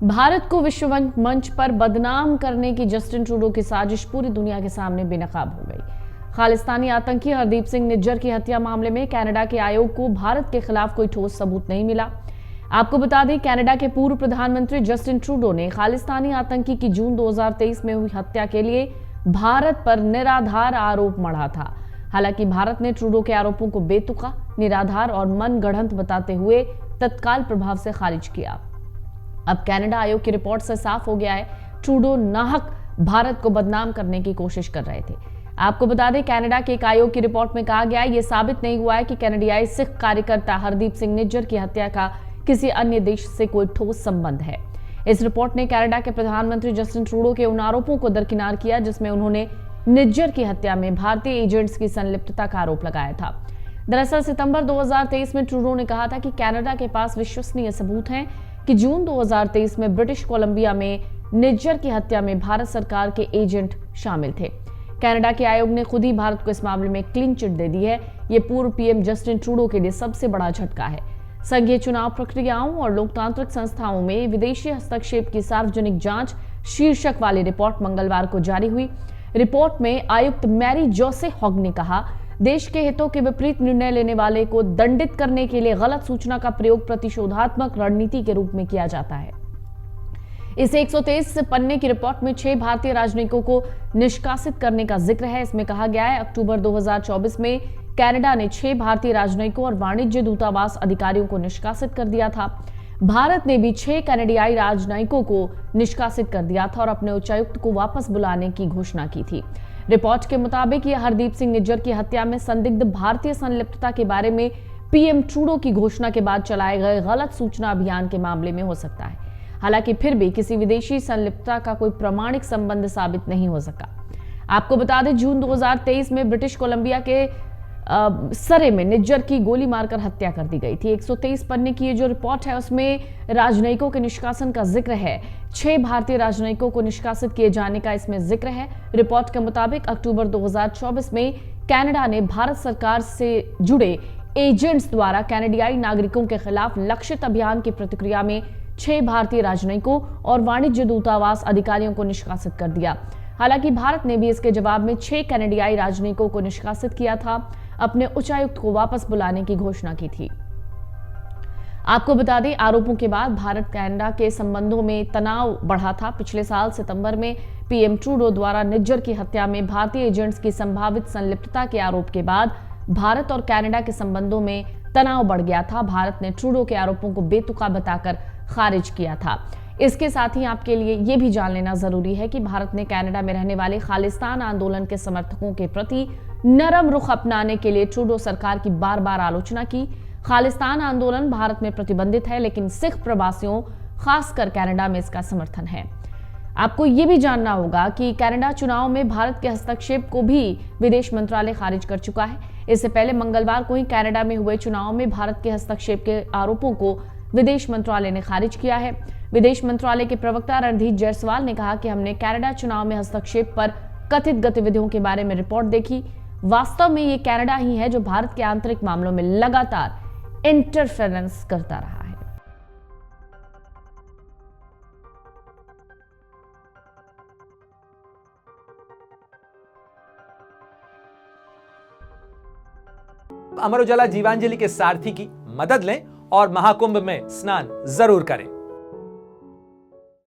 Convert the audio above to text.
भारत को विश्व मंच पर बदनाम करने की जस्टिन ट्रूडो की साजिश पूरी दुनिया के सामने बेनकाब हो गई। खालिस्तानी आतंकी हरदीप सिंह निज्जर की हत्या मामले में कनाडा के आयोग को भारत के खिलाफ कोई ठोस सबूत नहीं मिला। आपको बता दें, कनाडा के पूर्व प्रधानमंत्री जस्टिन ट्रूडो ने खालिस्तानी आतंकी की जून 2023 में हुई हत्या के लिए भारत पर निराधार आरोप मढ़ा था। हालांकि भारत ने ट्रूडो के आरोपों को बेतुका, निराधार और मनगढ़ंत बताते हुए तत्काल प्रभाव से खारिज किया। अब कनाडा आयोग की रिपोर्ट से साफ हो गया है, ट्रूडो नाहक भारत को बदनाम करने की कोशिश कर रहे थे। आपको बता दें, कनाडा के एक आयोग की रिपोर्ट में कहा गया है, यह साबित नहीं हुआ है कि कनाडियाई सिख कार्यकर्ता हरदीप सिंह निज्जर की हत्या का किसी अन्य देश से कोई ठोस संबंध है। इस रिपोर्ट ने कनाडा के प्रधानमंत्री जस्टिन ट्रूडो के उन आरोपों को दरकिनार किया जिसमें उन्होंने निज्जर की हत्या में भारतीय एजेंट्स की संलिप्तता का आरोप लगाया था। दरअसल सितंबर 2023 में ट्रूडो ने कहा था कि कनाडा के पास विश्वसनीय सबूत हैं कि जून 2023 में ब्रिटिश कोलंबिया में निज्जर की हत्या में भारत सरकार के एजेंट शामिल थे। कनाडा के आयोग ने खुद ही भारत को इस मामले में क्लीन चिट दे दी है। ये पूर्व पीएम जस्टिन ट्रूडो के लिए सबसे बड़ा झटका है। संघीय चुनाव प्रक्रियाओं और लोकतांत्रिक संस्थाओं में विदेशी हस्तक्षेप की सार्वजनिक जांच शीर्षक वाली रिपोर्ट मंगलवार को जारी हुई। रिपोर्ट में आयुक्त मैरी जोसे हॉग ने कहा, देश के हितों के विपरीत निर्णय लेने वाले को दंडित करने के लिए गलत सूचना का प्रयोग प्रतिशोधात्मक रणनीति के रूप में किया जाता है। इस 123 पन्ने की रिपोर्ट में 6 भारतीय राजनयिकों को निष्कासित करने का जिक्र है। इसमें कहा गया है, अक्टूबर 2024 में कनाडा ने 6 भारतीय राजनयिकों और वाणिज्य दूतावास अधिकारियों को निष्कासित कर दिया था। भारत ने भी 6 कनाडियाई राजनयिकों को निष्कासित कर दिया था और अपने उच्चायुक्त को वापस बुलाने की घोषणा की थी। रिपोर्ट के मुताबिक यह हरदीप सिंह निज्जर की हत्या में संदिग्ध भारतीय संलिप्तता के बारे में पीएम ट्रूडो की घोषणा के बाद चलाए गए गलत सूचना अभियान के मामले में हो सकता है। हालांकि फिर भी किसी विदेशी संलिप्तता का कोई प्रमाणिक संबंध साबित नहीं हो सका। आपको बता दें, जून 2023 में ब्रिटिश कोलंबिया के सरे में निज्जर की गोली मारकर हत्या कर दी गई थी। 123 पन्ने की ये जो रिपोर्ट है उसमें राजनयिकों के निष्कासन का जिक्र है। 6 भारतीय राजनयिकों को निष्कासित किए जाने का इसमें जिक्र है। रिपोर्ट के मुताबिक अक्टूबर 2024 में कनाडा ने भारत सरकार से जुड़े एजेंट्स द्वारा कनाडियाई नागरिकों के खिलाफ लक्षित अभियान की प्रतिक्रिया में 6 भारतीय राजनयिकों और वाणिज्य दूतावास अधिकारियों को निष्कासित कर दिया। हालांकि भारत ने भी इसके जवाब में 6 कनाडियाई राजनयिकों को निष्कासित किया था, अपने उच्चायुक्त को वापस बुलाने की घोषणा की थी। आपको बता दें, आरोपों के बाद भारत कनाडा के संबंधों में तनाव बढ़ा था। पिछले साल सितंबर में पीएम ट्रूडो द्वारा निज्जर की हत्या में भारतीय एजेंट्स की संभावित संलिप्तता के आरोप के बाद भारत और कनाडा के संबंधों में तनाव बढ़ गया था। भारत ने ट्रूडो के आरोपों को बेतुका बताकर खारिज किया था। इसके साथ ही आपके लिए यह भी जान लेना जरूरी है कि भारत ने कनाडा में रहने वाले खालिस्तान आंदोलन के समर्थकों के प्रति नरम रुख अपनाने के लिए ट्रूडो सरकार की बार बार आलोचना की। खालिस्तान आंदोलन भारत में प्रतिबंधित है, लेकिन सिख प्रवासियों, खासकर कनाडा में इसका समर्थन है। आपको यह भी जानना होगा कि कनाडा चुनाव में भारत के हस्तक्षेप को भी विदेश मंत्रालय खारिज कर चुका है। इससे पहले मंगलवार को ही कनाडा में हुए चुनाव में भारत के हस्तक्षेप के आरोपों को विदेश मंत्रालय ने खारिज किया है। विदेश मंत्रालय के प्रवक्ता रणधीर जायसवाल ने कहा कि हमने कनाडा चुनाव में हस्तक्षेप पर कथित गतिविधियों के बारे में रिपोर्ट देखी। वास्तव में ये कनाडा ही है जो भारत के आंतरिक मामलों में लगातार इंटरफेरेंस करता रहा है। अमर उजाला जीवांजलि के सारथी की मदद लें और महाकुंभ में स्नान जरूर करें।